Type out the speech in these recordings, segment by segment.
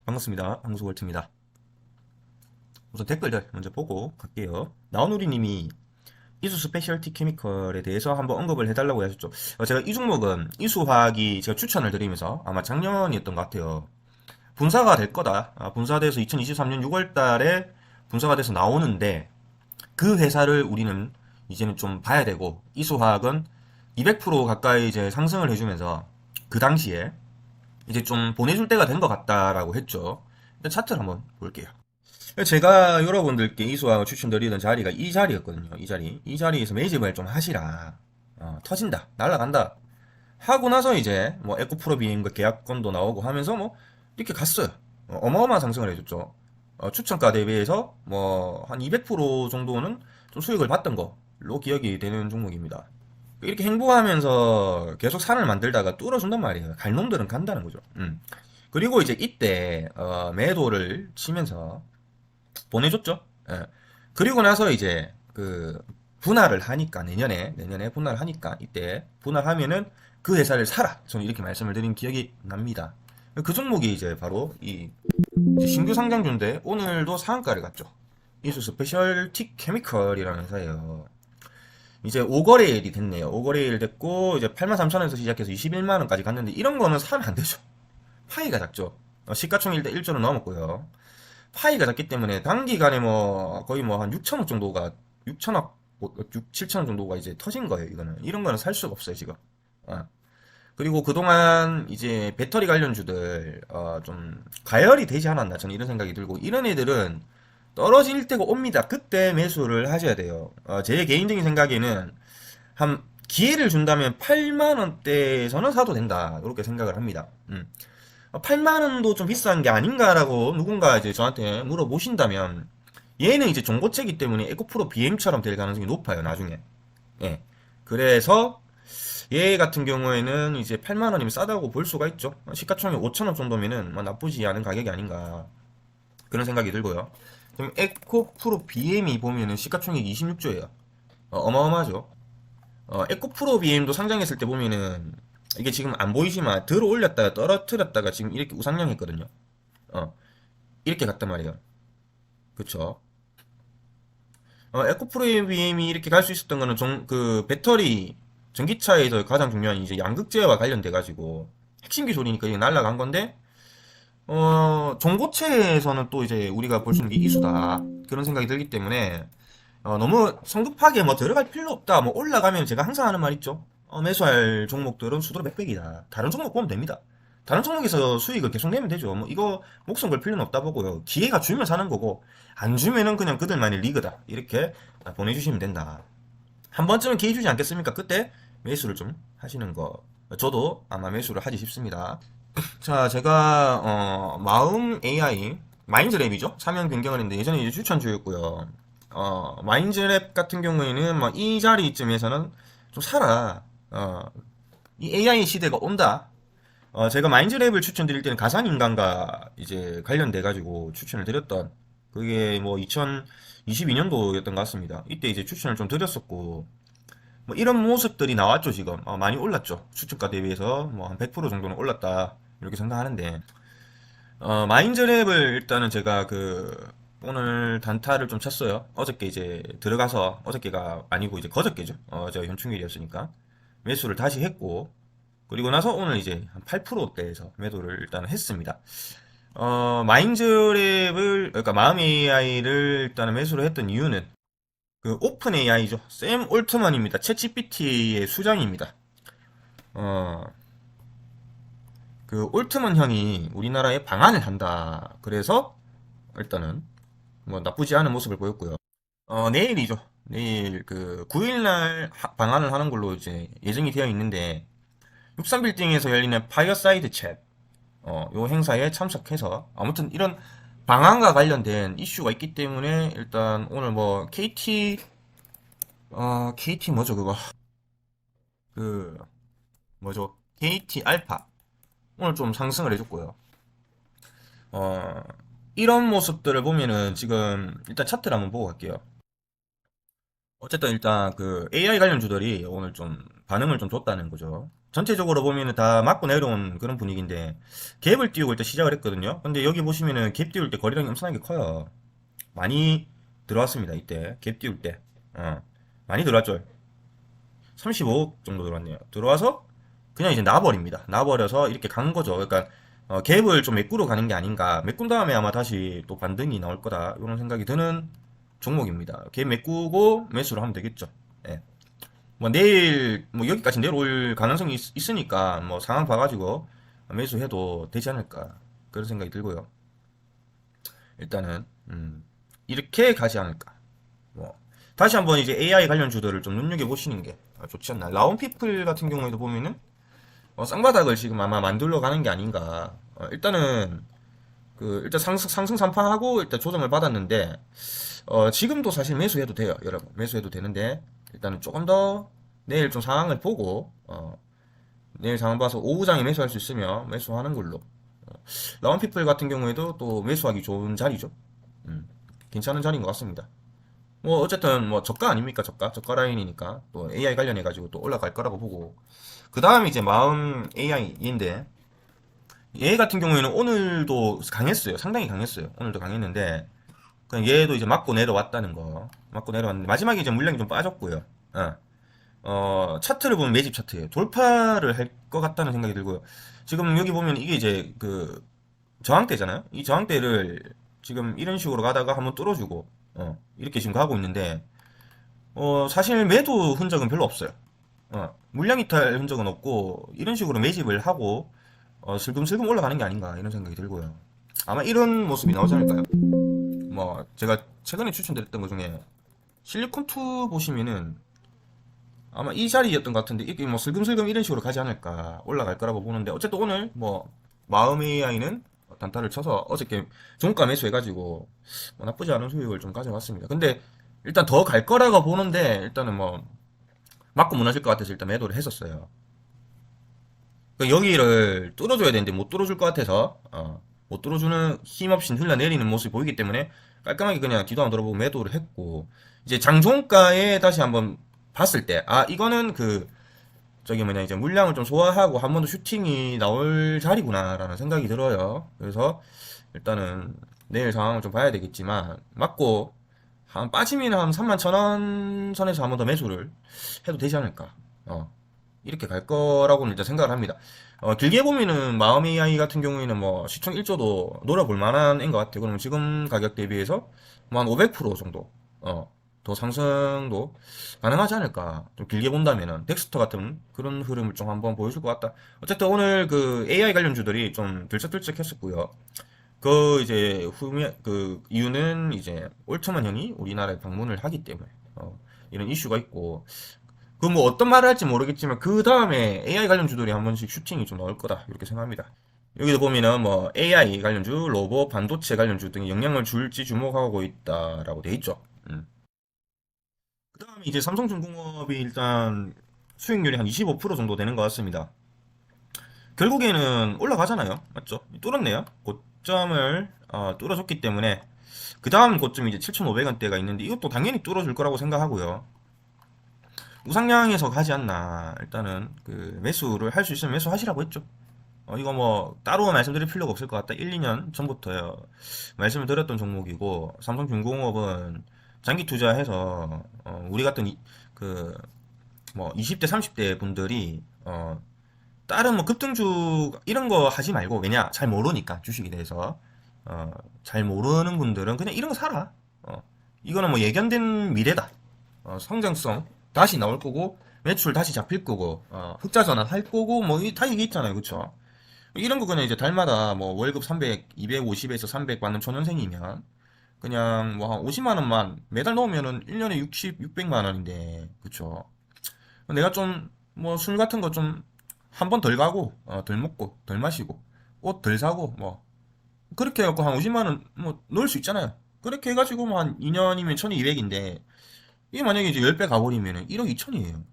반갑습니다. 황소월트입니다. 우선 댓글들 먼저 보고 갈게요. 나온우리님이 이수 스페셜티 케미컬에 대해서 한번 언급을 해달라고 하셨죠. 제가 이 종목은 이수화학이 제가 추천을 드리면서 아마 작년이었던 것 같아요. 분사가 될 거다. 분사돼서 2023년 6월 달에 분사가 돼서 나오는데 그 회사를 우리는 이제는 좀 봐야 되고 이수화학은 200% 가까이 이제 상승을 해주면서 그 당시에 이제 좀 보내줄 때가 된 것 같다라고 했죠. 일단 차트를 한번 볼게요. 제가 여러분들께 이수학을 추천드리던 자리가 이 자리였거든요. 이 자리. 이 자리에서 매집을 좀 하시라. 터진다. 날라간다. 하고 나서 이제 뭐 에코프로 비행과 계약건도 나오고 하면서 뭐 이렇게 갔어요. 어마어마한 상승을 해줬죠. 추천가 대비해서 뭐 한 200% 정도는 좀 수익을 봤던 걸로 기억이 되는 종목입니다. 이렇게 행보하면서 계속 산을 만들다가 뚫어준단 말이에요. 갈 놈들은 간다는 거죠. 그리고 이제 이때 매도를 치면서 보내줬죠. 예. 그리고 나서 이제 그 분할을 하니까 내년에 분할을 하니까 이때 분할하면은 그 회사를 사라. 저는 이렇게 말씀을 드린 기억이 납니다. 그 종목이 이제 바로 이 이제 신규 상장주인데 오늘도 상한가를 갔죠. 이수 스페셜티 케미컬이라는 회사예요. 이제 5거래일이 됐네요. 5거래일 됐고 이제 83,000원에서 시작해서 21만 원까지 갔는데 이런 거는 사면 안 되죠. 파이가 작죠. 시가총액 1조는 넘었고요. 파이가 작기 때문에 단기간에 뭐 거의 뭐 한 6천억 정도가 6천억 6, 7천억 정도가 이제 터진 거예요. 이거는 이런 거는 살 수가 없어요 지금. 어. 그리고 그동안 이제 배터리 관련주들 좀 가열이 되지 않았나 저는 이런 생각이 들고 이런 애들은 떨어질 때가 옵니다. 그때 매수를 하셔야 돼요. 제 개인적인 생각에는 한 기회를 준다면 8만 원대에서는 사도 된다. 이렇게 생각을 합니다. 8만 원도 좀 비싼 게 아닌가라고 누군가 이제 저한테 물어보신다면 얘는 이제 중고차이기 때문에 에코프로 BM처럼 될 가능성이 높아요, 나중에. 예. 그래서 얘 같은 경우에는 이제 8만 원이면 싸다고 볼 수가 있죠. 시가총액 5천 원 정도면은 뭐 나쁘지 않은 가격이 아닌가. 그런 생각이 들고요. 그럼 에코프로 BM이 보면은 시가총액 26조예요. 어마어마하죠. 에코프로 BM도 상장했을 때 보면은 이게 지금 안 보이지만 들어 올렸다가 떨어뜨렸다가 지금 이렇게 우상향 했거든요. 어, 이렇게 갔단 말이에요. 그쵸? 에코프로 BM이 이렇게 갈 수 있었던 거는 그 배터리 전기차에서 가장 중요한 이제 양극재와 관련돼 가지고 핵심 기술이니까 이게 날라간 건데 전고체에서는 또 이제 우리가 볼 수 있는 게 이수다 그런 생각이 들기 때문에 너무 성급하게 뭐 들어갈 필요 없다. 뭐 올라가면 제가 항상 하는 말 있죠. 매수할 종목들은 수수료 백백이다. 다른 종목 보면 됩니다. 다른 종목에서 수익을 계속 내면 되죠. 뭐 이거 목숨 걸 필요는 없다 보고요. 기회가 주면 사는 거고 안 주면은 그냥 그들만의 리그다. 이렇게 보내주시면 된다. 한 번쯤은 기회 주지 않겠습니까? 그때 매수를 좀 하시는 거. 저도 아마 매수를 하지 싶습니다. 자, 제가 마음 AI 마인드랩이죠. 사면 변경을 했는데 예전에 이제 추천주였고요. 마인드랩 같은 경우에는 막 이 자리쯤에서는 좀 사라. 이 AI 시대가 온다. 제가 마인드랩을 추천드릴 때는 가상인간과 이제 관련돼 가지고 추천을 드렸던 그게 뭐 2022년도였던 것 같습니다. 이때 이제 추천을 좀 드렸었고 뭐 이런 모습들이 나왔죠 지금. 많이 올랐죠. 추천가 대비해서 뭐 한 100% 정도는 올랐다 이렇게 생각하는데 마인드랩을 일단은 제가 오늘 단타를 좀 쳤어요. 어저께 이제 들어가서 어저께가 아니고 이제 그저께죠. 저 현충일이었으니까 매수를 다시 했고 그리고 나서 오늘 이제 한 8%대에서 매도를 일단 했습니다. 마인드랩을 그러니까 마음 AI를 일단은 매수를 했던 이유는 그 오픈 AI죠. 샘 올트만입니다. 챗GPT의 수장입니다. 어, 그 올트만 형이 우리나라에 방한을 한다. 그래서 일단은 뭐 나쁘지 않은 모습을 보였고요. 내일이죠. 내일 그 9일날 방한을 하는 걸로 이제 예정이 되어 있는데 63빌딩에서 열리는 파이어사이드 챗 요 행사에 참석해서 아무튼 이런 방한과 관련된 이슈가 있기 때문에 일단 오늘 뭐 KT 뭐죠 그거 그 뭐죠 KT 알파 오늘 좀 상승을 해줬고요. 어, 이런 모습들을 보면은 지금 일단 차트를 한번 보고 갈게요. 어쨌든 일단 그 AI 관련주들이 오늘 좀 반응을 좀 줬다는 거죠. 전체적으로 보면은 다 맞고 내려온 그런 분위기인데 갭을 띄우고 일단 시작을 했거든요. 근데 여기 보시면은 갭 띄울 때 거래량이 엄청나게 커요. 많이 들어왔습니다. 이때 갭 띄울 때 많이 들어왔죠. 35억 정도 들어왔네요. 들어와서 그냥 이제 놔버립니다. 놔버려서 이렇게 간 거죠. 그러니까 갭을 좀 메꾸러 가는 게 아닌가. 메꾼 다음에 아마 다시 또 반등이 나올 거다. 이런 생각이 드는 종목입니다. 갭 메꾸고 매수를 하면 되겠죠. 예. 뭐 내일 뭐 여기까지 내려올 가능성이 있으니까 뭐 상황 봐가지고 매수해도 되지 않을까 그런 생각이 들고요. 일단은 이렇게 가지 않을까. 뭐 다시 한번 이제 AI 관련 주들을 좀 눈여겨 보시는 게 좋지 않나. 라온피플 같은 경우에도 보면은 쌍바닥을 지금 아마 만들러 가는 게 아닌가. 일단은 그 일단 상승 산파하고 일단 조정을 받았는데 지금도 사실 매수해도 돼요, 여러분. 매수해도 되는데 일단은 조금 더 내일 좀 상황을 보고 내일 상황 봐서 오후장에 매수할 수 있으면 매수하는 걸로. 라운피플 같은 경우에도 또 매수하기 좋은 자리죠. 음, 괜찮은 자리인 것 같습니다. 뭐 어쨌든 뭐 저가 아닙니까? 저가 라인이니까 또 AI 관련해 가지고 또 올라갈 거라고 보고 그 다음 이제 마음 AI인데 얘 같은 경우에는 오늘도 강했어요. 상당히 강했어요. 오늘도 강했는데 그냥 얘도 이제 맞고 내려왔다는 거. 맞고 내려왔는데 마지막에 이제 물량이 좀 빠졌고요. 차트를 보면 매집 차트예요. 돌파를 할 것 같다는 생각이 들고요. 지금 여기 보면 이게 이제 그 저항대잖아요. 이 저항대를 지금 이런 식으로 가다가 한번 뚫어주고 이렇게 지금 가고 있는데 사실 매도 흔적은 별로 없어요. 물량 이탈 흔적은 없고 이런 식으로 매집을 하고 슬금슬금 올라가는 게 아닌가 이런 생각이 들고요. 아마 이런 모습이 나오지 않을까요? 뭐 제가 최근에 추천드렸던 것 중에 실리콘2 보시면은 아마 이 자리였던 것 같은데 이게 뭐 슬금슬금 이런 식으로 가지 않을까 올라갈 거라고 보는데 어쨌든 오늘 뭐 마음 AI는 단타를 쳐서 어저께 종가 매수해가지고 뭐 나쁘지 않은 수익을 좀 가져왔습니다. 근데 일단 더 갈 거라고 보는데 일단은 뭐 맞고 무너질 것 같아서 일단 매도를 했었어요. 그 여기를 뚫어줘야 되는데 못 뚫어줄 것 같아서 못 뚫어주는 힘없이 흘러내리는 모습이 보이기 때문에 깔끔하게 그냥 뒤도 안 돌아보고 매도를 했고 이제 장종가에 다시 한번 봤을 때 이거는 그 저기 뭐냐 이제 물량을 좀 소화하고 한 번 더 슈팅이 나올 자리구나라는 생각이 들어요. 그래서 일단은 내일 상황을 좀 봐야 되겠지만 맞고 한 빠지면 한 31,000원 선에서 한 번 더 매수를 해도 되지 않을까. 이렇게 갈 거라고는 일단 생각을 합니다. 길게 보면은 마음 AI 같은 경우에는 뭐 시총 1조도 노려볼 만한 애인 것 같아요. 그러면 지금 가격 대비해서 뭐 한 500% 정도 더 상승도 가능하지 않을까. 좀 길게 본다면은 덱스터 같은 그런 흐름을 좀 한번 보여줄 것 같다. 어쨌든 오늘 그 AI 관련주들이 좀 들썩들썩 했었고요. 그 이제 후면 그 이유는 이제 올트만 형이 우리나라에 방문을 하기 때문에 이런 이슈가 있고 그 뭐 어떤 말을 할지 모르겠지만 그 다음에 AI 관련주들이 한 번씩 슈팅이 좀 나올 거다 이렇게 생각합니다. 여기도 보면은 뭐 AI 관련주, 로봇, 반도체 관련주 등이 영향을 줄지 주목하고 있다라고 돼 있죠. 그 다음에 이제 삼성중공업이 일단 수익률이 한 25% 정도 되는 것 같습니다. 결국에는 올라가잖아요. 맞죠? 뚫었네요. 고점을 뚫어줬기 때문에 그 다음 고점이 이제 7,500원대가 있는데 이것도 당연히 뚫어줄 거라고 생각하고요. 우상향해서 가지 않나. 일단은 그 매수를 할 수 있으면 매수하시라고 했죠. 이거 뭐 따로 말씀드릴 필요가 없을 것 같다. 1, 2년 전부터 말씀을 드렸던 종목이고 삼성중공업은 장기 투자해서 우리 같은 그 뭐 20대 30대 분들이 다른 뭐 급등주 이런 거 하지 말고 왜냐 잘 모르니까 주식에 대해서 잘 모르는 분들은 그냥 이런 거 사라. 이거는 뭐 예견된 미래다. 성장성 다시 나올 거고 매출 다시 잡힐 거고 흑자 전환할 거고 뭐 다 얘기 있잖아요, 그쵸? 이런 거 그냥 이제 달마다 뭐 월급 300, 250에서 300 받는 초년생이면 그냥 뭐 한 50만 원만 매달 넣으면은 1년에 60, 600만 원인데 그쵸? 내가 좀 뭐 술 같은 거 좀 한 번 덜 가고 덜 먹고 덜 마시고 옷 덜 사고 뭐 그렇게 해갖고 한 50만 원 뭐 넣을 수 있잖아요. 그렇게 해가지고 뭐 한 2년이면 1200인데 이게 만약에 이제 10배 가버리면은 1억 2천이에요.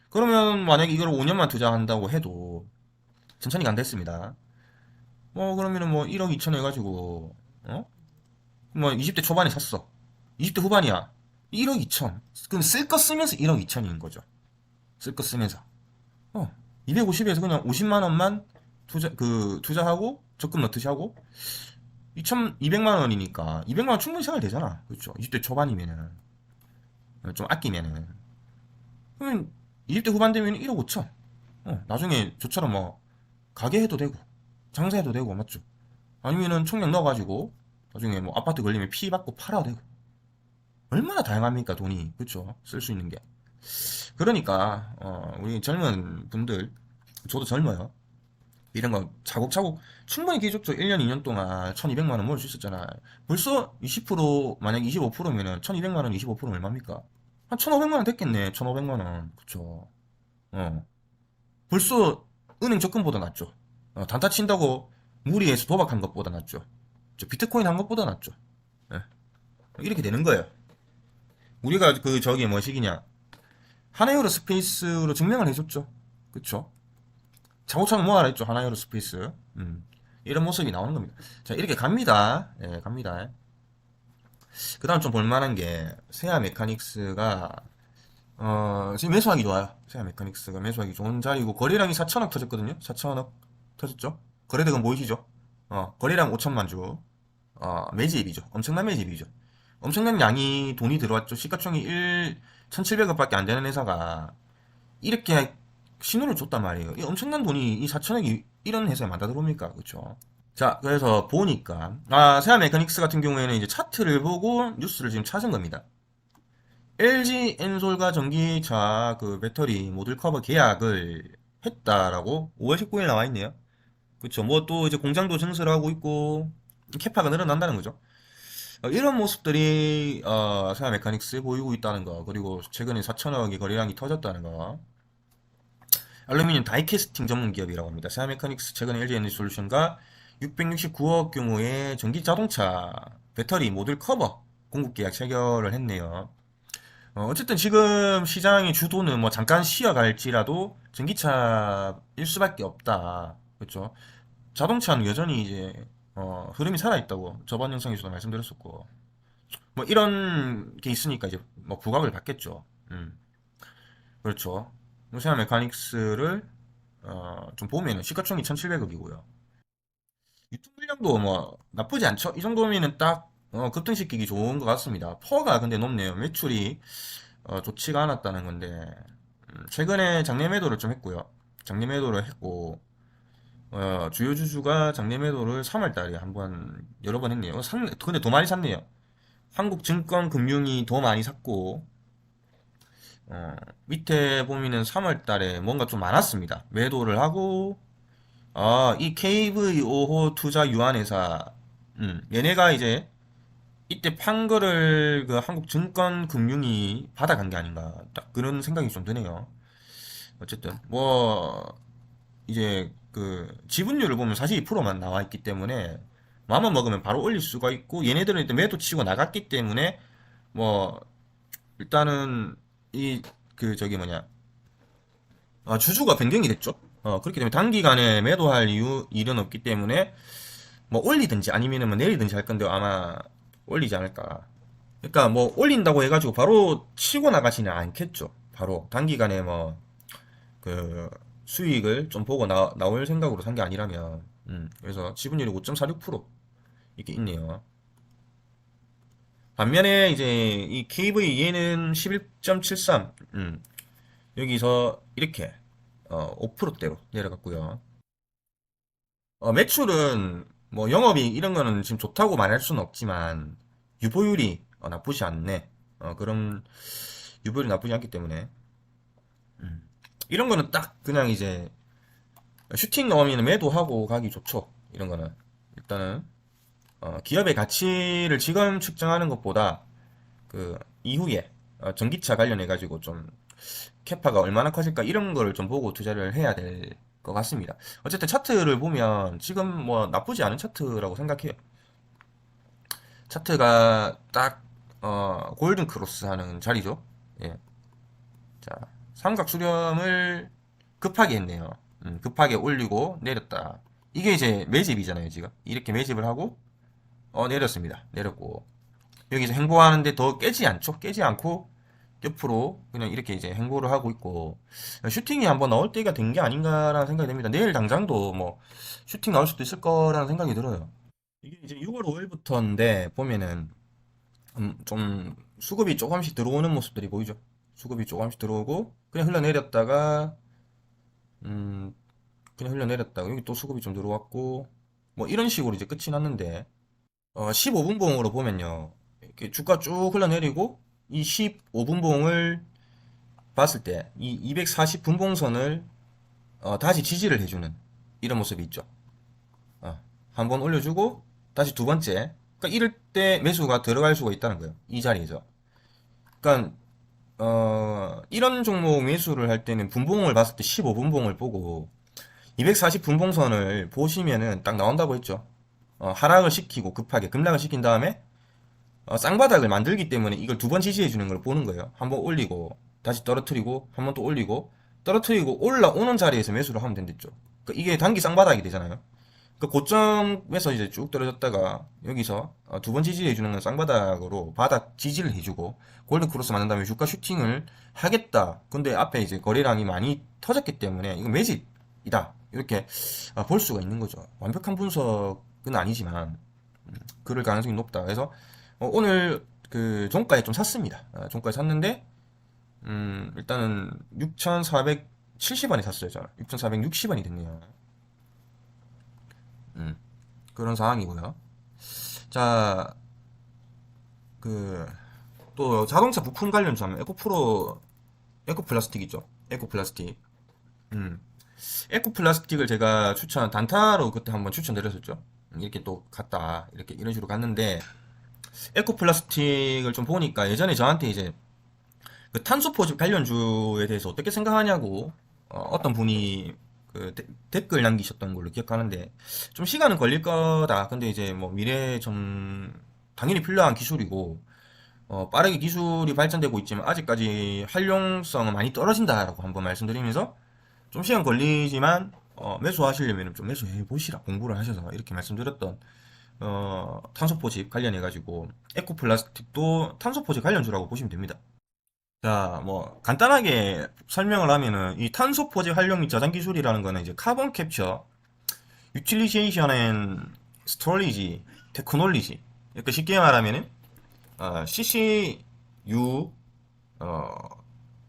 그러면 만약에 이걸 5년만 투자한다고 해도 천천히 간다 했습니다. 뭐 그러면은 뭐 1억 2천 해가지고 뭐 20대 초반에 샀어. 20대 후반이야. 1억 2천. 그럼 쓸 거 쓰면서 1억 2천인 거죠. 쓸 거 쓰면서. 250에서 그냥 50만 원만 투자하고 적금 넣듯이 하고 2,200만 원이니까 200만 원 충분히 생활 되잖아. 그렇죠? 20대 초반이면은 좀 아끼면은 그러면 20대 후반 되면 1억 5천. 나중에 저처럼 뭐 가게 해도 되고 장사해도 되고 맞죠? 아니면은 총력 넣어가지고 나중에 뭐 아파트 걸리면 피 받고 팔아도 되고 얼마나 다양합니까 돈이 그쵸? 쓸 수 있는 게 그러니까 우리 젊은 분들 저도 젊어요 이런 거 차곡차곡 충분히 기회줬죠 1년 2년 동안 1200만 원 모을 수 있었잖아 벌써 20% 만약 25%면은 1200만 원 25%면 얼마입니까? 한 1500만 원 됐겠네 1500만 원 그쵸 어 벌써 은행 적금보다 낫죠 단타 친다고 무리해서 도박한 것보다 낫죠 비트코인 한 것보다 낫죠 예. 이렇게 되는 거예요 우리가 그 저기 뭐시기냐 하나유로 스페이스로 증명을 해줬죠 그쵸 차곡차곡 모아라 했죠 하나유로 스페이스 이런 모습이 나오는 겁니다 자 이렇게 갑니다 예 갑니다 그 다음 좀 볼만한 게 세아 메카닉스가 지금 매수하기 좋아요 세아 메카닉스가 매수하기 좋은 자리고 거래량이 4천억 터졌거든요 4천억 터졌죠 거래대금 보이시죠 거래량 5천만 주 매집이죠 엄청난 매집이죠 엄청난 양이 돈이 들어왔죠 시가총이 1,700억밖에 안 되는 회사가 이렇게 신호를 줬단 말이에요. 이 엄청난 돈이 이 4천억이 이런 회사에 맞다 들어옵니까? 그쵸? 자, 그래서 보니까 세아 메카닉스 같은 경우에는 이제 차트를 보고 뉴스를 지금 찾은 겁니다. LG 엔솔과 전기차 그 배터리 모듈 커버 계약을 했다라고 5월 19일 나와 있네요. 그쵸? 뭐 또 이제 공장도 증설하고 있고 캐파가 늘어난다는 거죠. 이런 모습들이 세아 메카닉스에 보이고 있다는 거 그리고 최근에 4천억의 거래량이 터졌다는 거 알루미늄 다이캐스팅 전문 기업이라고 합니다. 세아메카닉스 최근 LG 에너지 솔루션과 669억 규모의 전기 자동차 배터리 모듈 커버 공급 계약 체결을 했네요. 어쨌든 지금 시장의 주도는 뭐 잠깐 쉬어갈지라도 전기차일 수밖에 없다. 그렇죠? 자동차는 여전히 이제 흐름이 살아있다고 저번 영상에서도 말씀드렸었고 뭐 이런 게 있으니까 이제 뭐 부각을 받겠죠. 그렇죠. 세아 메카닉스를 좀 보면은 시가총이 1,700억이고요. 유통 물량도 뭐 나쁘지 않죠? 이 정도면은 딱 급등시키기 좋은 것 같습니다. 퍼가 근데 높네요. 매출이 좋지가 않았다는 건데 최근에 장내 매도를 좀 했고요. 장내 매도를 했고 주요 주주가 장내 매도를 3월 달에 한번 여러 번 했네요. 근데 더 많이 샀네요. 한국증권금융이 더 많이 샀고 밑에 보면은 3월 달에 뭔가 좀 많았습니다. 매도를 하고 이 KV5호 투자 유한회사, 얘네가 이제 이때 판 거를 그 한국증권금융이 받아간 게 아닌가, 딱 그런 생각이 좀 드네요. 어쨌든, 뭐, 이제 그 지분율을 보면 42%만 나와 있기 때문에, 마음만 먹으면 바로 올릴 수가 있고, 얘네들은 일단 매도 치고 나갔기 때문에, 뭐, 일단은, 저기 뭐냐, 주주가 변경이 됐죠. 그렇기 때문에 단기간에 매도할 일은 없기 때문에 뭐 올리든지 아니면은 뭐 내리든지 할 건데 아마 올리지 않을까. 그러니까 뭐 올린다고 해가지고 바로 치고 나가지는 않겠죠. 바로 단기간에 뭐 그 수익을 좀 보고 나올 생각으로 산 게 아니라면, 그래서 지분율이 5.46% 이렇게 있네요. 반면에 이제 이 KV 얘는 11.73, 여기서 이렇게 5%대로 내려갔고요. 매출은 뭐 영업이 이런 거는 지금 좋다고 말할 수는 없지만 유보율이 나쁘지 않네. 그런 유보율이 나쁘지 않기 때문에 이런 거는 딱 그냥 이제 슈팅 넣으면 매도하고 가기 좋죠. 이런 거는 일단은 기업의 가치를 지금 측정하는 것보다 그 이후에 전기차 관련해 가지고 좀 캐파가 얼마나 커질까 이런 거를 좀 보고 투자를 해야 될 것 같습니다. 어쨌든 차트를 보면 지금 뭐 나쁘지 않은 차트라고 생각해요. 차트가 딱 골든 크로스 하는 자리죠. 예. 자, 삼각 수렴을 급하게 했네요. 급하게 올리고 내렸다. 이게 이제 매집이잖아요, 지금. 이렇게 매집을 하고 내렸습니다. 내렸고 여기서 행보하는데 더 깨지 않죠? 깨지 않고 옆으로 그냥 이렇게 이제 행보를 하고 있고 슈팅이 한번 나올 때가 된 게 아닌가라는 생각이 듭니다. 내일 당장도 뭐 슈팅 나올 수도 있을 거라는 생각이 들어요. 이게 이제 6월 5일부터인데 보면은 좀 수급이 조금씩 들어오는 모습들이 보이죠. 수급이 조금씩 들어오고 그냥 흘러내렸다가 음 그냥 흘러내렸다가 여기 또 수급이 좀 들어왔고 뭐 이런 식으로 이제 끝이 났는데 15분봉으로 보면요. 이렇게 주가 쭉 흘러내리고 이 15분봉을 봤을 때 이 240분봉선을 다시 지지를 해주는 이런 모습이 있죠. 한 번 올려주고 다시 두 번째. 그러니까 이럴 때 매수가 들어갈 수가 있다는 거예요. 이 자리에서. 그러니까 이런 종목 매수를 할 때는 분봉을 봤을 때 15분봉을 보고 240분봉선을 보시면은 딱 나온다고 했죠. 하락을 시키고 급하게 급락을 시킨 다음에 쌍바닥을 만들기 때문에 이걸 두 번 지지해 주는 걸 보는 거예요. 한번 올리고 다시 떨어뜨리고 한 번 또 올리고 떨어뜨리고 올라오는 자리에서 매수를 하면 된댔죠. 그러니까 이게 단기 쌍바닥이 되잖아요. 그 고점에서 이제 쭉 떨어졌다가 여기서 두 번 지지해 주는 건 쌍바닥으로 바닥 지지를 해주고 골든 크로스 만든 다음에 주가 슈팅을 하겠다. 근데 앞에 이제 거래량이 많이 터졌기 때문에 이거 매집이다. 이렇게 볼 수가 있는 거죠. 완벽한 분석은 아니지만 그럴 가능성이 높다. 그래서 오늘 그 종가에 좀 샀습니다. 종가에 샀는데 일단은 6,470원에 샀어요. 저는 6,460원이 됐네요. 음, 그런 상황이고요. 자, 그 또 자동차 부품 관련주 하면 에코프로 에코플라스틱 있죠. 에코플라스틱. 음. 에코플라스틱을 제가 단타로 그때 한번 추천드렸었죠. 이렇게 또 갔다 이렇게 이런 식으로 갔는데 에코플라스틱을 좀 보니까 예전에 저한테 이제 그 탄소 포집 관련주에 대해서 어떻게 생각하냐고 떤 분이 그 댓글 남기셨던 걸로 기억하는데 좀 시간은 걸릴 거다. 근데 이제 뭐 미래에 좀 당연히 필요한 기술이고 빠르게 기술이 발전되고 있지만 아직까지 활용성은 많이 떨어진다라고 한번 말씀드리면서 좀 시간 걸리지만 매수하시려면 좀 매수해 보시라 공부를 하셔서 이렇게 말씀드렸던 탄소 포집 관련해 가지고 에코플라스틱도 탄소 포집 관련주라고 보시면 됩니다. 자, 뭐 간단하게 설명을 하면은 이 탄소 포집 활용 및 저장 기술이라는 거는 이제 카본 캡처, 유틸리제이션 앤 스토리지 테크놀리지. 이렇게 쉽게 말하면은 CCU 어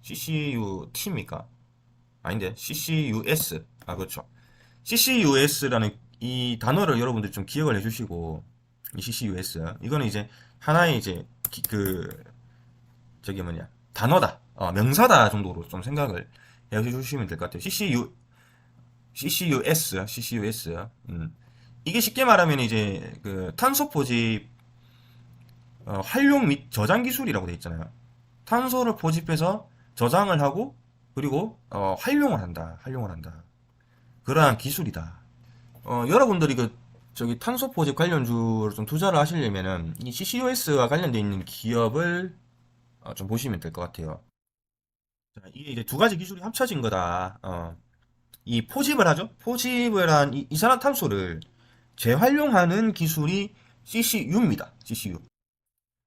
CCU T입니까? 아닌데 CCUS 그렇죠. CCUS라는 이 단어를 여러분들 좀 기억을 해주시고 이 CCUS 이거는 이제 하나의 이제 그 저기 뭐냐 단어다 명사다 정도로 좀 생각을 해주시면 될 것 같아요. CCUS 이게 쉽게 말하면 이제 그 탄소 포집 활용 및 저장 기술이라고 되어 있잖아요. 탄소를 포집해서 저장을 하고 그리고 활용을 한다. 그러한 기술이다. 여러분들이 그 저기 탄소 포집 관련주를 좀 투자를 하시려면은 이 CCUS와 관련되어 있는 기업을 좀 보시면 될 것 같아요. 자, 이게 이제 두 가지 기술이 합쳐진 거다. 이 포집을 하죠. 포집을 한 이산화탄소를 재활용하는 기술이 CCU입니다. CCU.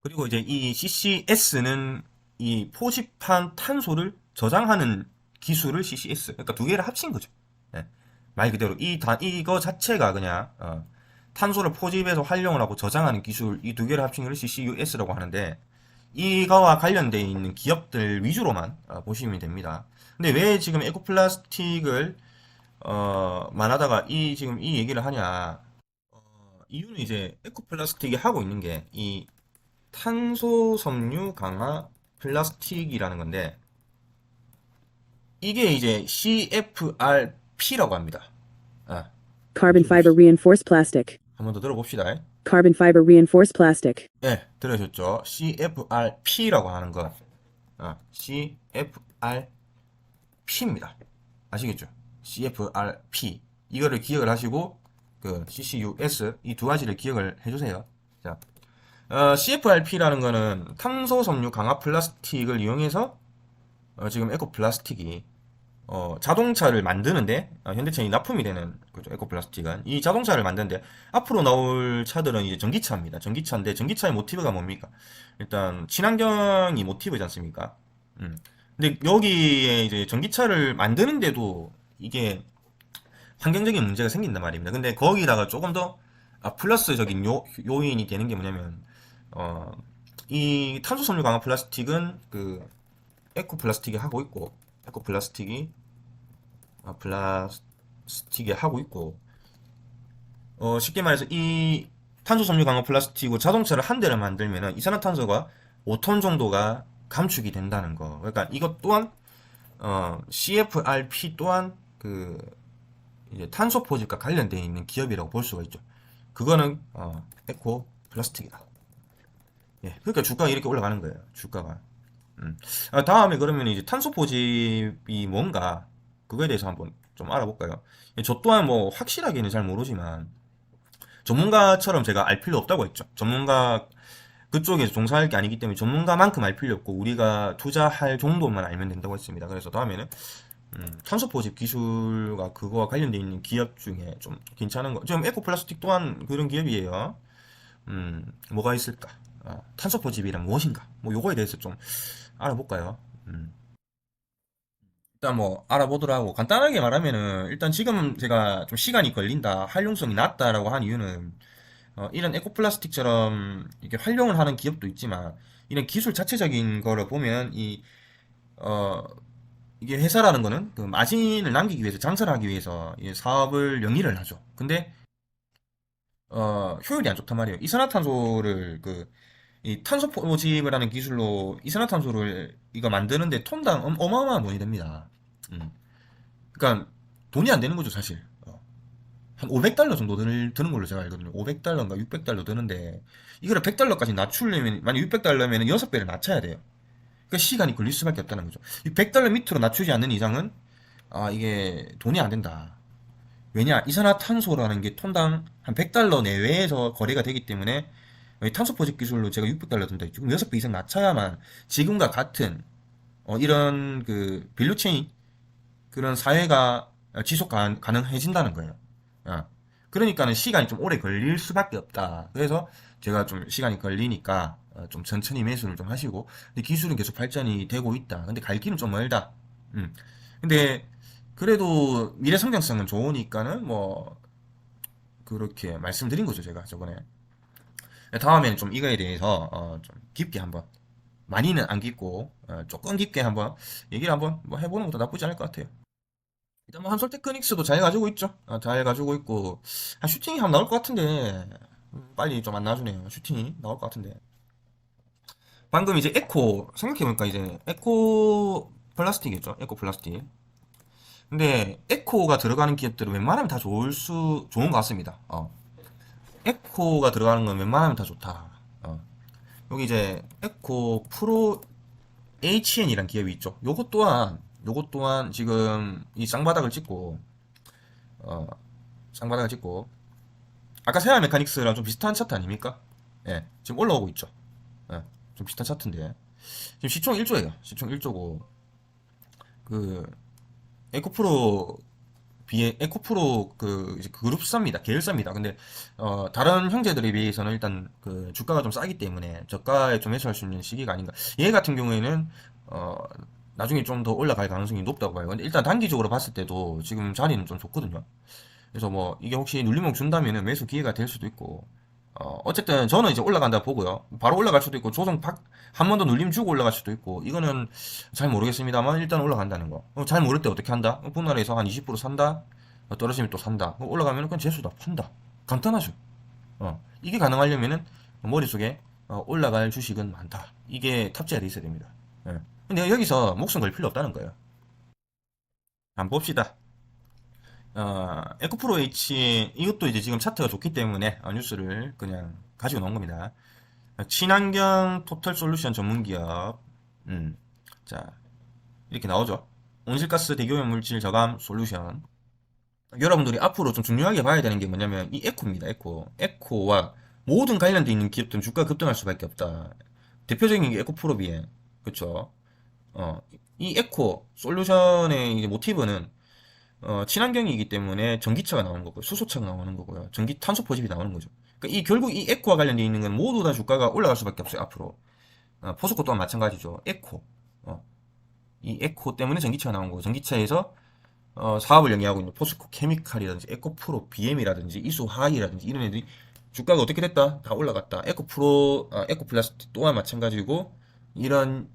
그리고 이제 이 CCS는 이 포집한 탄소를 저장하는 기술을 CCS. 그러니까 두 개를 합친 거죠. 예. 말 그대로 이거 자체가 그냥 탄소를 포집해서 활용을 하고 저장하는 기술 이 두 개를 합친 걸 CCUS라고 하는데 이거와 관련되어 있는 기업들 위주로만 보시면 됩니다. 근데 왜 지금 에코플라스틱을 만하다가 지금 이 얘기를 하냐? 이유는 이제 에코플라스틱이 하고 있는 게 이 탄소 섬유 강화 플라스틱이라는 건데 이게 이제 CFRP라고 합니다. Carbon fiber reinforced plastic. 한번 더 들어봅시다. Carbon fiber reinforced plastic. 네, 들으셨죠? CFRP라고 하는 거. CFRP입니다. 아시겠죠? CFRP. 이거를 기억을 하시고, 그, CCUS, 이 두 가지를 기억을 해주세요. 자, CFRP라는 거는 탄소 섬유 강화 플라스틱을 이용해서, 지금 에코 플라스틱이, 자동차를 만드는데, 현대차이 납품이 되는, 그죠, 에코 플라스틱은. 이 자동차를 만드는데, 앞으로 나올 차들은 이제 전기차입니다. 전기차인데, 전기차의 모티브가 뭡니까? 일단, 친환경이 모티브지 않습니까? 음. 근데 여기에 이제 전기차를 만드는데도 이게 환경적인 문제가 생긴단 말입니다. 근데 거기다가 조금 더 플러스적인 요인이 되는 게 뭐냐면 어, 이 탄소 섬유 강화 플라스틱은 그 에코 플라스틱이 하고 있고 에코 플라스틱이 플라스틱이 하고 있고 쉽게 말해서 이 탄소 섬유 강화 플라스틱으로 자동차를 한 대를 만들면은 이산화탄소가 5톤 정도가 감축이 된다는 거. 그러니까 이것 또한 CFRP 또한 그 이제 탄소 포집과 관련되어 있는 기업이라고 볼 수가 있죠. 그거는 에코 플라스틱이다. 예, 그러니까 주가가 이렇게 올라가는 거예요. 주가가. 다음에 그러면 이제 탄소 포집이 뭔가 그거에 대해서 한번 좀 알아볼까요? 예, 저 또한 뭐 확실하게는 잘 모르지만 전문가처럼 제가 알 필요 없다고 했죠. 전문가 그쪽에서 종사할 게 아니기 때문에 전문가만큼 알 필요 없고 우리가 투자할 정도만 알면 된다고 했습니다. 그래서 다음에는 탄소 포집 기술과 그거와 관련되어 있는 기업 중에 좀 괜찮은 거. 지금 에코플라스틱 또한 그런 기업이에요. 뭐가 있을까? 탄소 포집이란 무엇인가? 뭐 요거에 대해서 좀 알아볼까요? 일단 뭐 알아보더라고. 간단하게 말하면은 일단 지금 제가 좀 시간이 걸린다, 활용성이 낮다라고 한 이유는 이런 에코플라스틱처럼 이렇게 활용을 하는 기업도 있지만 이런 기술 자체적인 거를 보면 어, 이게 회사라는 거는 그 마진을 남기기 위해서 장사를 하기 위해서 이 사업을 영위를 하죠. 근데 효율이 안 좋단 말이에요. 이산화탄소를 이 탄소 포집을 하는 기술로 이산화탄소를 이거 만드는데 톤당 어마어마한 돈이 됩니다. 음. 그러니까 돈이 안 되는 거죠, 사실. 한 500달러 정도 드는 걸로 제가 알거든요. 500달러인가 600달러 드는데 이거를 100달러까지 낮추려면 만약 600달러면 6배를 낮춰야 돼요. 그 시간이 걸릴 수밖에 없다는 거죠. 이 100달러 밑으로 낮추지 않는 이상은 이게 돈이 안 된다. 왜냐? 이산화탄소라는 게 톤당 한 100달러 내외에서 거래가 되기 때문에 탄소 포집 기술로 제가 600달러 든다. 지금 6배 이상 낮춰야만 지금과 같은 이런 그 밸류체인 그런 사회가 지속 가능해진다는 거예요. 그러니까는 시간이 좀 오래 걸릴 수밖에 없다. 그래서 제가 좀 시간이 걸리니까 좀 천천히 매수를 좀 하시고, 근데 기술은 계속 발전이 되고 있다. 근데 갈 길은 좀 멀다. 음. 근데 그래도 미래 성장성은 좋으니까는 뭐 그렇게 말씀드린 거죠, 제가 저번에. 다음에는 좀 이거에 대해서 좀 깊게 한번, 많이는 안 깊고 조금 깊게 한번 얘기를 한번 뭐 해보는 것도 나쁘지 않을 것 같아요. 일단 뭐 한솔 테크닉스도 잘 가지고 있죠. 잘 가지고 있고 슈팅이 한번 나올 것 같은데 빨리 좀 안 나와주네요. 슈팅이 나올 것 같은데 방금 이제 에코 생각해보니까 이제 에코 플라스틱이었죠. 에코 플라스틱. 근데 에코가 들어가는 기업들은 웬만하면 다 좋은 것 같습니다. 에코가 들어가는 건 웬만하면 다 좋다. 여기 이제 에코 프로 HN이란 기업이 있죠. 요것 또한 지금 이 쌍바닥을 찍고 어, 쌍바닥을 찍고 아까 세아 메카닉스랑 좀 비슷한 차트 아닙니까? 예, 지금 올라오고 있죠. 예, 좀 비슷한 차트인데 지금 시총 1조예요. 시총 1조고 그 에코프로 비해 에코프로 그 이제 그룹사입니다. 계열사입니다. 근데 다른 형제들에 비해서는 일단 그 주가가 좀 싸기 때문에 저가에 좀 매수할 수 있는 시기가 아닌가. 얘 같은 경우에는 어 나중에 좀 더 올라갈 가능성이 높다고 봐요. 근데 일단 단기적으로 봤을 때도 지금 자리는 좀 좋거든요. 그래서 뭐 이게 혹시 눌림목 준다면은 매수 기회가 될 수도 있고 어쨌든 저는 이제 올라간다 보고요. 바로 올라갈 수도 있고 한 번 더 눌림 주고 올라갈 수도 있고 이거는 잘 모르겠습니다만 일단 올라간다는 거. 잘 모를 때 어떻게 한다? 분할해서 한 20% 산다. 떨어지면 또 산다. 올라가면 그냥 재수다 판다. 간단하죠. 이게 가능하려면은 머릿속에 올라갈 주식은 많다. 이게 탑재가 돼 있어야 됩니다. 예. 근데 여기서 목숨 걸 필요 없다는 거예요. 한번 봅시다. 에코프로 H 이것도 이제 지금 차트가 좋기 때문에 뉴스를 그냥 가지고 나온 겁니다. 친환경 토탈 솔루션 전문 기업. 자, 이렇게 나오죠. 온실가스 대기오염 물질 저감 솔루션. 여러분들이 앞으로 좀 중요하게 봐야 되는 게 뭐냐면 이 에코입니다. 에코와 모든 관련돼 있는 기업들은 주가 급등할 수밖에 없다. 대표적인 게 에코프로비에. 그쵸? 어, 이 에코 솔루션의 이제 모티브는 친환경이기 때문에 전기차가 나오는 거고요. 수소차가 나오는 거고요. 전기 탄소 포집이 나오는 거죠. 그러니까 결국 이 에코와 관련되어 있는 건 모두 다 주가가 올라갈 수밖에 없어요, 앞으로. 포스코 또한 마찬가지죠. 에코. 이 에코 때문에 전기차가 나온 거고, 전기차에서 사업을 영위하고 있는 포스코 케미칼이라든지 에코프로 BM이라든지 이수하이라든지 이런 애들이 주가가 어떻게 됐다? 다 올라갔다. 에코플라스틱 또한 마찬가지고, 이런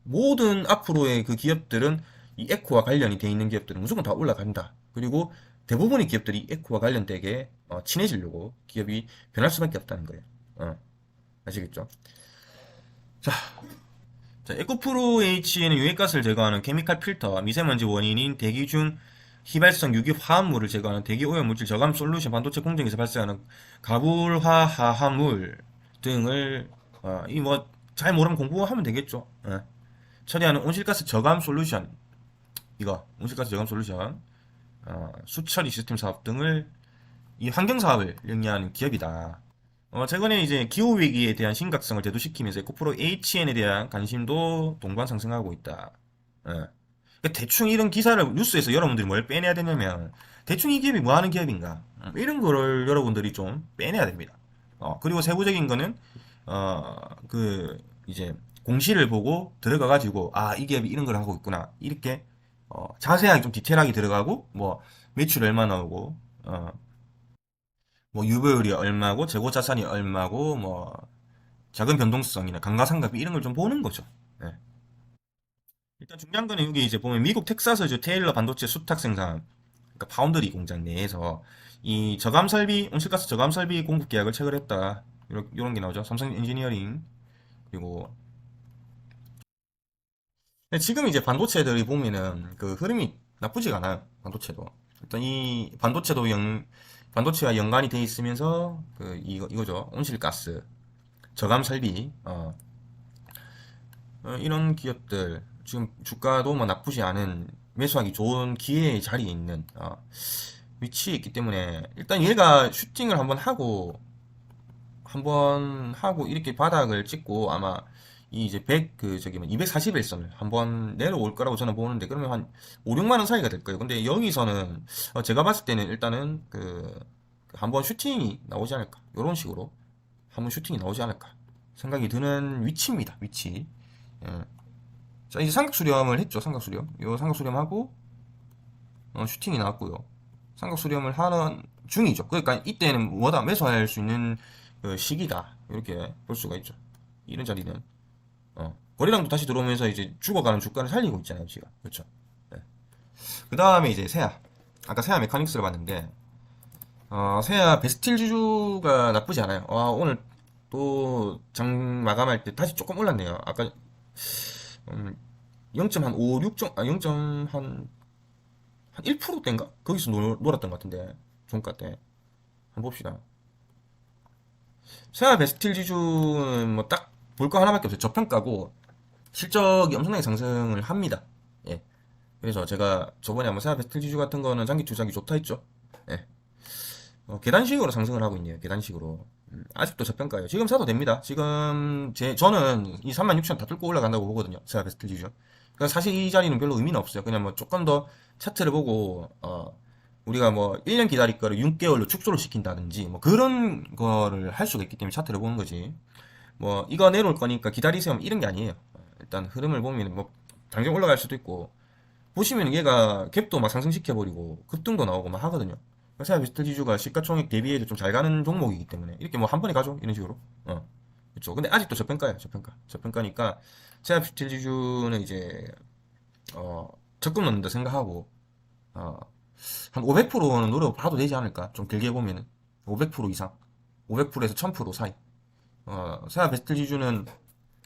모든 앞으로의 그 기업들은 이 에코와 관련이 돼 있는 기업들은 무조건 다 올라간다. 그리고 대부분의 기업들이 에코와 관련되게 친해지려고 기업이 변할 수밖에 없다는 거예요. 아시겠죠? 자, 에코프로 H에는 유해가스를 제거하는 케미칼 필터, 미세먼지 원인인 대기 중 휘발성 유기 화합물을 제거하는 대기 오염 물질 저감 솔루션, 반도체 공정에서 발생하는 가불화 하합물 등을 이 뭐 잘 모르면 공부하면 되겠죠. 처리하는 온실가스 저감 솔루션, 이거 온실가스 저감 솔루션, 수처리 시스템 사업 등을 이 환경 사업을 영위하는 기업이다. 최근에 이제 기후위기에 대한 심각성을 대두시키면서 에코프로 HN에 대한 관심도 동반 상승하고 있다. 그러니까 대충 이런 기사를 뉴스에서 여러분들이 뭘 빼내야 되냐면, 대충 이 기업이 뭐 하는 기업인가? 이런 거를 여러분들이 좀 빼내야 됩니다. 그리고 세부적인 거는, 이제 공시를 보고 들어가가지고, 이 기업이 이런 걸 하고 있구나. 이렇게, 자세하게 좀 디테일하게 들어가고, 뭐, 매출 얼마 나오고, 뭐 유보율이 얼마고 재고 자산이 얼마고 뭐 작은 변동성이나 감가상각비 이런 걸 좀 보는 거죠. 네. 일단 중요한 거는 여기 이제 보면 미국 텍사스주 테일러 반도체 수탁 생산, 그러니까 파운드리 공장 내에서 이 저감 설비 온실가스 저감 설비 공급 계약을 체결했다. 이런 게 나오죠. 삼성 엔지니어링. 그리고 근데 지금 이제 반도체들이 보면은 그 흐름이 나쁘지가 않아요. 반도체도. 일단 이 반도체와 연관이 돼 있으면서 이거죠. 온실가스 저감 설비, 이런 기업들, 지금 주가도 뭐 나쁘지 않은, 매수하기 좋은 기회의 자리에 있는, 위치에 있기 때문에, 일단 얘가 슈팅을 한번 하고, 이렇게 바닥을 찍고, 아마, 이 이제 241선을 한번 내려올 거라고 저는 보는데, 그러면 한 5, 6만원 사이가 될 거예요. 근데 여기서는, 제가 봤을 때는 일단은, 한번 슈팅이 나오지 않을까. 요런 식으로. 한번 슈팅이 나오지 않을까 생각이 드는 위치입니다. 위치. 예. 자, 이제 삼각 수렴을 했죠. 삼각 수렴. 요 삼각 수렴하고 슈팅이 나왔고요. 삼각 수렴을 하는 중이죠. 그러니까 이때는 뭐다 매수할 수 있는 그 시기다. 이렇게 볼 수가 있죠. 이런 자리는 거래량도 다시 들어오면서 이제 죽어가는 주가를 살리고 있잖아요, 지금. 그렇죠. 네. 그 다음에 이제 세아. 아까 세아 메카닉스를 봤는데 세아 베스틸 지주가 나쁘지 않아요. 오늘 또 장 마감할 때 다시 조금 올랐네요. 아까 0.5, 6, 1%대인가? 거기서 놀았던 것 같은데 종가 때. 한번 봅시다. 세아 베스틸 지주는 뭐 딱 볼 거 하나밖에 없어요. 저평가고 실적이 엄청나게 상승을 합니다. 예. 그래서 제가 저번에 한번 세아 베스틸 지주 같은 거는 장기 투자하기 좋다 했죠. 예. 계단식으로 상승을 하고 있네요. 계단식으로. 아직도 저평가예요. 지금 사도 됩니다. 지금 저는 이 36,000 다 뚫고 올라간다고 보거든요. 제가 베스트 지죠. 그러니까 사실 이 자리는 별로 의미는 없어요. 그냥 뭐 조금 더 차트를 보고 우리가 뭐 1년 기다릴 거를 6개월로 축소를 시킨다든지 뭐 그런 거를 할 수가 있기 때문에 차트를 보는 거지. 뭐 이거 내놓을 거니까 기다리세요. 이런 게 아니에요. 일단 흐름을 보면 뭐 당장 올라갈 수도 있고 보시면 얘가 갭도 막 상승시켜버리고 급등도 나오고 막 하거든요. 세아 비스트 지주가 시가총액 대비해도 좀 잘 가는 종목이기 때문에 이렇게 뭐 한 번에 가죠 이런 식으로. 그렇죠. 근데 아직도 저평가예요. 저평가니까 세아 비스트 지주는 이제 적금 넣는다 생각하고 한 500%는 노려봐도 되지 않을까. 좀 길게 보면은 500% 이상, 500%에서 1000% 사이. 세아 베스트 지주는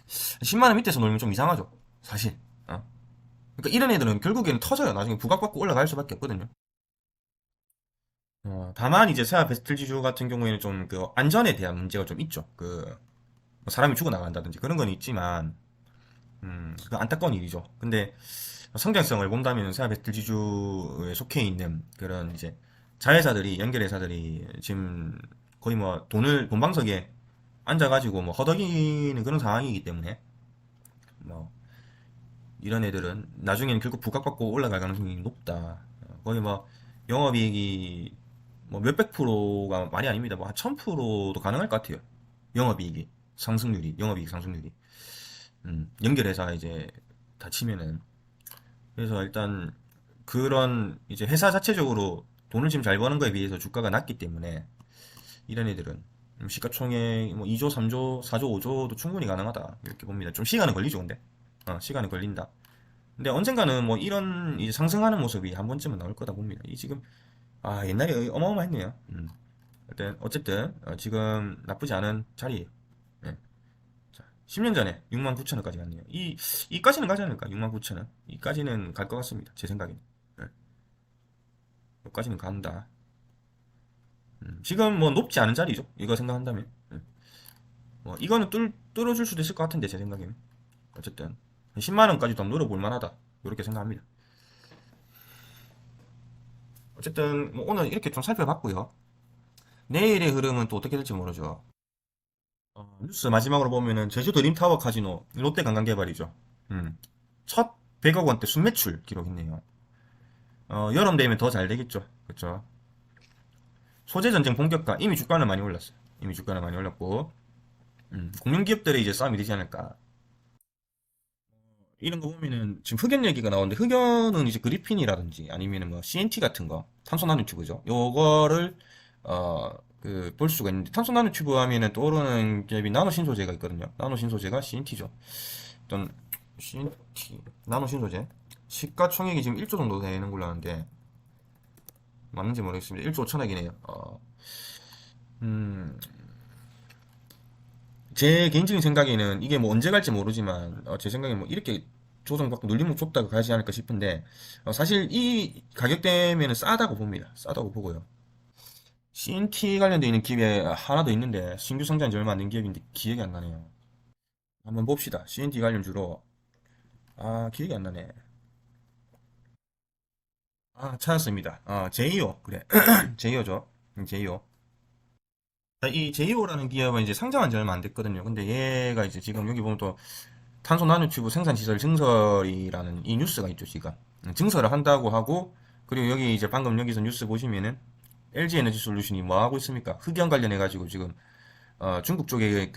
10만 원 밑에서 놀면 좀 이상하죠. 사실. 그러니까 이런 애들은 결국에는 터져요. 나중에 부각받고 올라갈 수밖에 없거든요. 다만 이제 세아 베스틀 지주 같은 경우에는 좀 그 안전에 대한 문제가 좀 있죠. 뭐 사람이 죽어나간다든지 그런 건 있지만, 그 안타까운 일이죠. 근데 성장성을 본다면 세아 베스틀 지주에 속해 있는 그런 이제 자회사들이, 연결회사들이 지금 거의 뭐 돈방석에 앉아가지고 뭐 허덕이는 그런 상황이기 때문에 뭐 이런 애들은 나중에는 결국 부각받고 올라갈 가능성이 높다. 거의 뭐 영업이익이 뭐 몇백 프로가 말이 아닙니다. 뭐 한 1000%도 가능할 것 같아요. 영업이익이 영업이익 상승률이. 연결해서 이제 다 치면은. 그래서 일단 그런 이제 회사 자체적으로 돈을 지금 잘 버는 거에 비해서 주가가 낮기 때문에 이런 애들은 시가총액 뭐 2조, 3조, 4조, 5조도 충분히 가능하다 이렇게 봅니다. 좀 시간은 걸리죠, 근데. 시간은 걸린다. 근데 언젠가는 뭐 이런 이제 상승하는 모습이 한 번쯤은 나올 거다 봅니다. 이 지금 옛날에 어마어마했네요. 어쨌든 지금 나쁘지 않은 자리. 예. 자, 10년 전에 6만 9천 원까지 갔네요. 이까지는 가지 않을까? 6만 9천 원. 이까지는 갈 것 같습니다. 제 생각에는. 예. 여기까지는 간다. 지금 뭐 높지 않은 자리죠. 이거 생각한다면. 뭐 이거는 뚫어줄 수도 있을 것 같은데 제 생각에는. 어쨌든 10만 원까지도 한번 노려볼 만하다. 이렇게 생각합니다. 어쨌든 뭐 오늘 이렇게 좀 살펴봤고요. 내일의 흐름은 또 어떻게 될지 모르죠. 뉴스 마지막으로 보면은 제주 드림타워 카지노 롯데 관광개발이죠. 음, 첫 100억 원대 순매출 기록했네요. 여름 되면 더 잘 되겠죠. 그렇죠. 소재 전쟁 본격화. 이미 주가는 많이 올랐어요. 이미 주가는 많이 올랐고 공룡기업들의 이제 싸움이 되지 않을까. 이런 거 보면은 지금 흑연 얘기가 나오는데 흑연은 이제 그리핀이라든지 아니면은 뭐 CNT 같은 거 탄소 나노튜브죠. 요거를 볼 수가 있는데 탄소 나노튜브 하면은 떠오르는 기업이 나노 신소재가 있거든요. 나노 신소재가 CNT죠. 일단 CNT 나노 신소재 시가총액이 지금 1조 정도 되는 걸로 아는데 맞는지 모르겠습니다. 1조 5천억이네요. 음, 제 개인적인 생각에는 이게 뭐 언제 갈지 모르지만 제 생각에 뭐 이렇게 조정받고 눌림목 줬다가 가지 않을까 싶은데 사실 이 가격대면은 싸다고 봅니다. 싸다고 보고요. CNT 관련돼 있는 기업이 하나 더 있는데 신규 상장한 지 얼마 안 된 기업인데 기억이 안 나네요. 한번 봅시다. CNT 관련주로 기억이 안 나네. 찾았습니다. 제이오 그래. 제이오죠. 제이오. 이 제이오라는 기업은 이제 상장한 지 얼마 안 됐거든요. 근데 얘가 이제 지금 여기 보면 또 탄소 나노튜브 생산시설 증설이라는 이 뉴스가 있죠, 지금. 증설을 한다고 하고, 그리고 여기 이제 방금 여기서 뉴스 보시면은 LG 에너지 솔루션이 뭐 하고 있습니까? 흑연 관련해가지고 지금, 중국 쪽에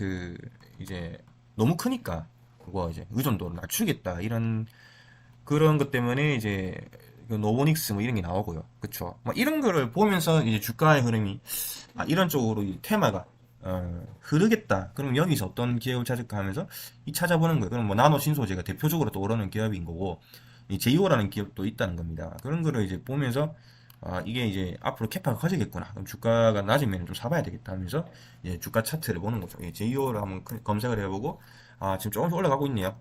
이제 너무 크니까, 그거 이제 의존도를 낮추겠다. 이런, 그런 것 때문에 이제, 그 노보닉스 뭐 이런 게 나오고요. 그쵸? 뭐 이런 거를 보면서 이제 주가의 흐름이 이런 쪽으로 이 테마가 흐르겠다. 그럼 여기서 어떤 기업을 찾을까 하면서 이 찾아보는 거예요. 그럼 뭐 나노 신소재가 대표적으로 떠오르는 기업인 거고 이 제이오라는 기업도 있다는 겁니다. 그런 거를 이제 보면서 이게 이제 앞으로 캐파가 커지겠구나. 그럼 주가가 낮으면 좀 사봐야 되겠다 하면서 이제 주가 차트를 보는 거죠. 제이오를 한번 검색을 해보고 지금 조금씩 올라가고 있네요.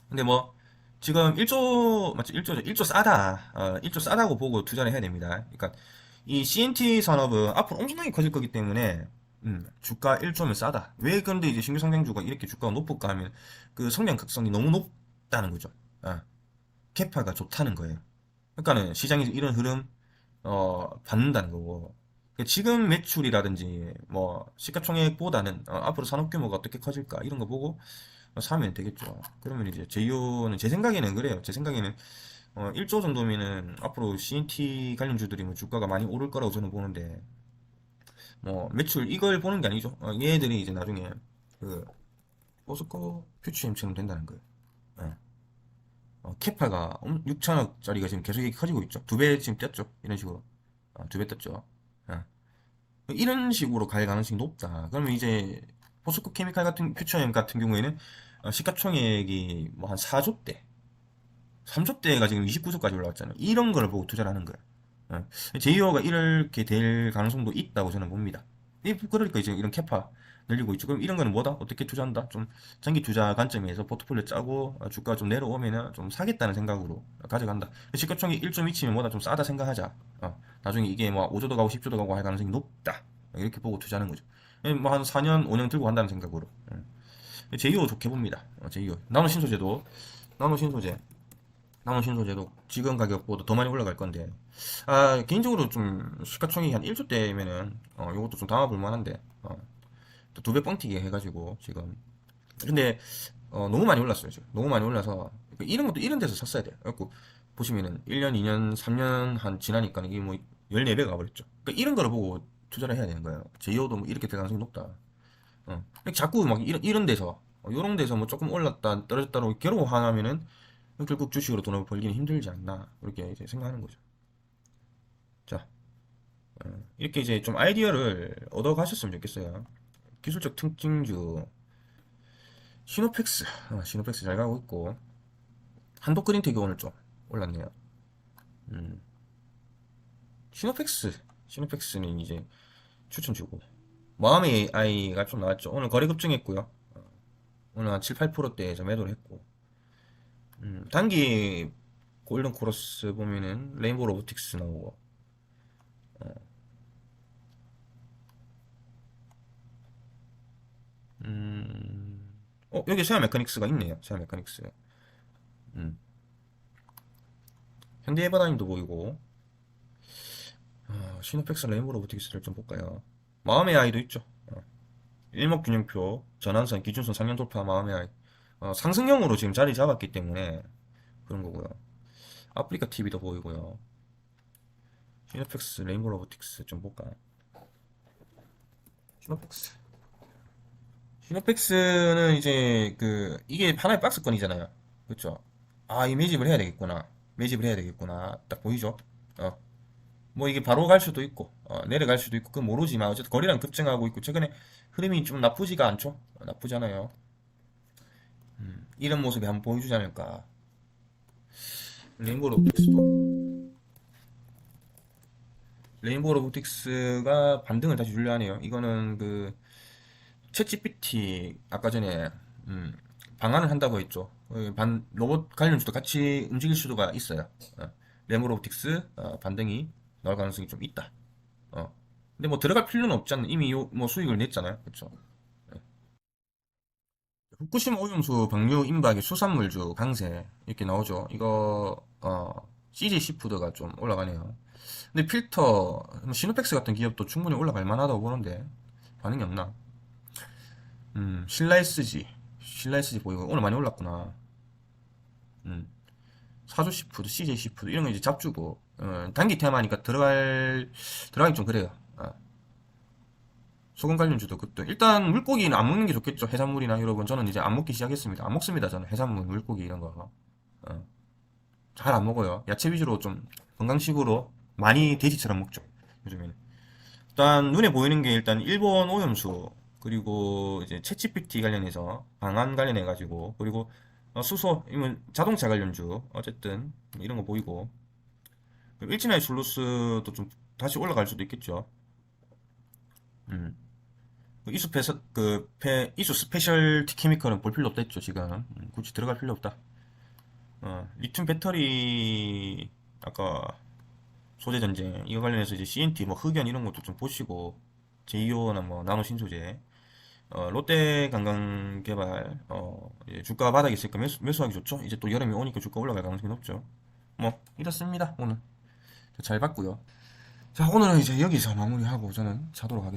근데 뭐 지금 1조 맞죠? 1조 싸다. 1조 싸다고 보고 투자를 해야 됩니다. 그러니까 이 CNT 산업은 앞으로 엄청나게 커질 거기 때문에 주가 1조면 싸다. 왜 그런데 이제 신규 상장주가 이렇게 주가가 높을까 하면 그 성장 각성이 너무 높다는 거죠. 캐파가 좋다는 거예요. 그러니까는 시장에서 이런 흐름 받는다는 거고. 그러니까 지금 매출이라든지 뭐 시가총액보다는 앞으로 산업 규모가 어떻게 커질까 이런 거 보고 사면 되겠죠. 그러면 이제 제이오는 제 생각에는 그래요. 제 생각에는 1조 정도면은 앞으로 CNT 관련주들이 뭐 주가가 많이 오를 거라고 저는 보는데 뭐 매출 이걸 보는 게 아니죠. 얘들이 이제 나중에 그 포스코 퓨처엠처럼 된다는 거예요. 예. 캐파가 6천억짜리가 지금 계속 커지고 있죠. 두 배 지금 뛰었죠. 이런 식으로. 두 배 떴죠. 예. 이런 식으로 갈 가능성이 높다. 그러면 이제 포스코 케미칼 같은 퓨처엠 같은 경우에는 시가총액이 뭐 한 4조대, 3조대가 지금 29조까지 올라왔잖아요. 이런 거를 보고 투자를 하는 거예요. 제이오가 이렇게 될 가능성도 있다고 저는 봅니다. 그러니까 이제 이런 캐파 늘리고 있죠. 그럼 이런 거는 뭐다? 어떻게 투자한다? 좀 장기 투자 관점에서 포트폴리오 짜고 주가 좀 내려오면은 좀 사겠다는 생각으로 가져간다. 시가총액 1.2치면 뭐다 좀 싸다 생각하자. 나중에 이게 뭐 5조도 가고 10조도 가고 할 가능성이 높다. 이렇게 보고 투자하는 거죠. 뭐 한 4년, 5년 들고 간다는 생각으로. 제이오 좋게 봅니다. 제이오. 나노신소재도 나노신소재. 나노신소재도 지금 가격보다 더 많이 올라갈 건데 개인적으로 좀 시가총액이 한 1조대면은 요것도 좀 담아볼 만한데 또 두 배 뻥튀기 해가지고 지금 근데 너무 많이 올랐어요 지금 너무 많이 올라서 이런 것도 이런 데서 샀어야 돼요. 그래갖고 보시면은 1년, 2년, 3년 한 지나니까 이게 뭐 14배가 가버렸죠. 그러니까 이런 거를 보고 투자를 해야 되는 거예요. 제이오도 뭐 이렇게 될 가능성이 높다. 자꾸 막 이런 데서 요런 데서 뭐 조금 올랐다 떨어졌다로 괴로워하면은 결국 주식으로 돈을 벌기는 힘들지 않나 이렇게 이제 생각하는 거죠. 자, 이렇게 이제 좀 아이디어를 얻어 가셨으면 좋겠어요. 기술적 특징주 시노펙스, 시노펙스 잘 가고 있고 한도그린텍이 오늘 좀 올랐네요. 음, 시노펙스는 이제 추천 주고 마음의 아이가 좀 나왔죠. 오늘 거래 급증했고요. 오늘 한 7, 8%대 좀 매도를 했고 단기 골든 코러스 보면은 레인보우 로보틱스 나오고 여기 세아 메카닉스가 있네요. 세아 메카닉스. 음, 현대해바라인도 보이고 시노펙스 레인보우 로보틱스를 좀 볼까요? 마음의 아이도 있죠. 일목균형표 전환선 기준선 상향 돌파 마음의 아이 상승형으로 지금 자리 잡았기 때문에 그런 거고요. 아프리카 TV도 보이고요. 시노펙스 레인보우 로보틱스 좀 볼까요? 시노펙스 시노펙스는 이제 이게 하나의 박스권이잖아요. 그렇죠? 아, 이 매집을 해야 되겠구나. 매집을 해야 되겠구나. 딱 보이죠? 어. 뭐 이게 바로 갈 수도 있고 내려갈 수도 있고 그건 모르지만 어쨌든 거래량 급증하고 있고 최근에 흐름이 좀 나쁘지가 않죠? 나쁘지 않아요. 이런 모습이 한번 보여주지 않을까. 레인보우 로보틱스도 레인보우 로보틱스가 반등을 다시 주려 하네요. 이거는 챗GPT 아까 전에 방안을 한다고 했죠. 로봇 관련주도 같이 움직일 수가 있어요. 레모 로보틱스 반등이 나올 가능성이 좀 있다. 근데 뭐 들어갈 필요는 없지 않나. 이미 뭐 수익을 냈잖아요. 그렇죠. 후쿠시마 오염수 방류 임박의 수산물주 강세 이렇게 나오죠. 이거 CJ 시푸드가 좀 올라가네요. 근데 필터 시노펙스 같은 기업도 충분히 올라갈 만하다고 보는데 반응이 없나? 신라SG 보이고 오늘 많이 올랐구나. 음, 사주 시푸드, CJ 시푸드 이런 거 이제 잡주고 단기 테마니까 들어가기 좀 그래요. 소금 관련주도 그때 일단 물고기는 안 먹는 게 좋겠죠. 해산물이나 여러분 저는 이제 안 먹기 시작했습니다. 안 먹습니다. 저는 해산물, 물고기 이런 거 잘 안 먹어요. 야채 위주로 좀 건강식으로 많이 돼지처럼 먹죠. 요즘에는. 일단 눈에 보이는 게 일단 일본 오염수 그리고 이제 챗GPT 관련해서 방안 관련해 가지고 그리고 수소 이건 자동차 관련주 어쨌든 이런 거 보이고 일진화의 줄루스도 좀 다시 올라갈 수도 있겠죠. 음. 이수 스페셜티 케미컬은 볼 필요 없다 했죠 지금. 굳이 들어갈 필요 없다. 리튬 배터리 아까 소재 전쟁 이거 관련해서 이제 CNT 뭐 흑연 이런 것도 좀 보시고 제이오나 뭐 나노 신소재 롯데 관광개발 이제 주가 바닥에 있으니까 매수하기 좋죠. 이제 또 여름이 오니까 주가 올라갈 가능성이 높죠. 뭐 이렇습니다. 오늘 잘 봤고요. 자 오늘은 이제 여기서 마무리하고 저는 자도록 하겠습니다.